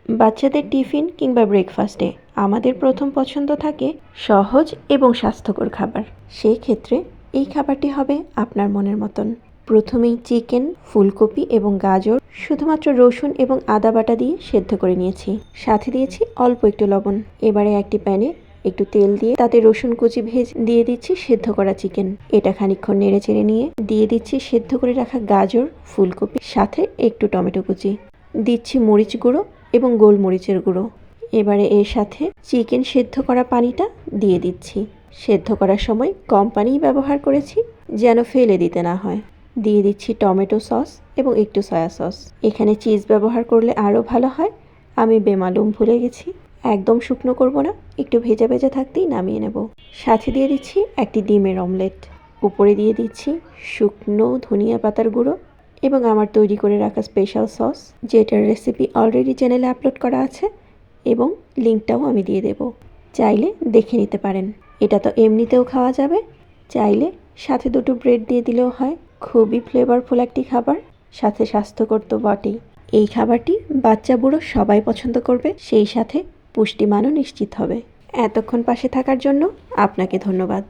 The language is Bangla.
বাচ্চাদের টিফিন কিংবা ব্রেকফাস্টে আমাদের প্রথম পছন্দ থাকে সহজ এবং স্বাস্থ্যকর খাবার। সেই ক্ষেত্রে এই খাবারটি হবে আপনার মনের মতন। প্রথমেই চিকেন, ফুলকপি এবং গাজর শুধুমাত্র রসুন এবং আদা বাটা দিয়ে সেদ্ধ করে নিয়েছি। সাথে দিয়েছি অল্প একটু লবণ। এবারে একটি প্যানে একটু তেল দিয়ে তাতে রসুন কুচি দিয়ে দিচ্ছি সেদ্ধ করা চিকেন। এটা খানিকক্ষণ নেড়ে চেড়ে নিয়ে দিয়ে দিচ্ছি সেদ্ধ করে রাখা গাজর, ফুলকপি, সাথে একটু টমেটো কুচি। দিচ্ছি মরিচ গুঁড়ো এবং গোলমরিচের গুঁড়ো। এবারে এর সাথে চিকেন সেদ্ধ করা পানিটা দিয়ে দিচ্ছি। সেদ্ধ করার সময় কম পানিই ব্যবহার করেছি যেন ফেলে দিতে না হয়। দিয়ে দিচ্ছি টমেটো সস এবং একটু সয়া সস। এখানে চিজ ব্যবহার করলে আরও ভালো হয়। আমি বেমালুম ভুলে গেছি। একদম শুকনো করব না, একটু ভেজা ভেজা থাকতেই নামিয়ে নেব। সাথে দিয়ে দিচ্ছি একটি ডিমের অমলেট। উপরে দিয়ে দিচ্ছি শুকনো ধনিয়া পাতার গুঁড়ো এবং আমার তৈরি করে রাখা স্পেশাল সস, যেটার রেসিপি অলরেডি চ্যানেলে আপলোড করা আছে এবং লিঙ্কটাও আমি দিয়ে দেব, চাইলে দেখে নিতে পারেন। এটা তো এমনিতেও খাওয়া যাবে, চাইলে সাথে দুটো ব্রেড দিয়ে দিলেও হয়। খুবই ফ্লেভারফুল একটি খাবার, সাথে স্বাস্থ্যকর তো বটেই। এই খাবারটি বাচ্চা বুড়ো সবাই পছন্দ করবে, সেই সাথে পুষ্টিমানও নিশ্চিত হবে। এতক্ষণ পাশে থাকার জন্য আপনাকে ধন্যবাদ।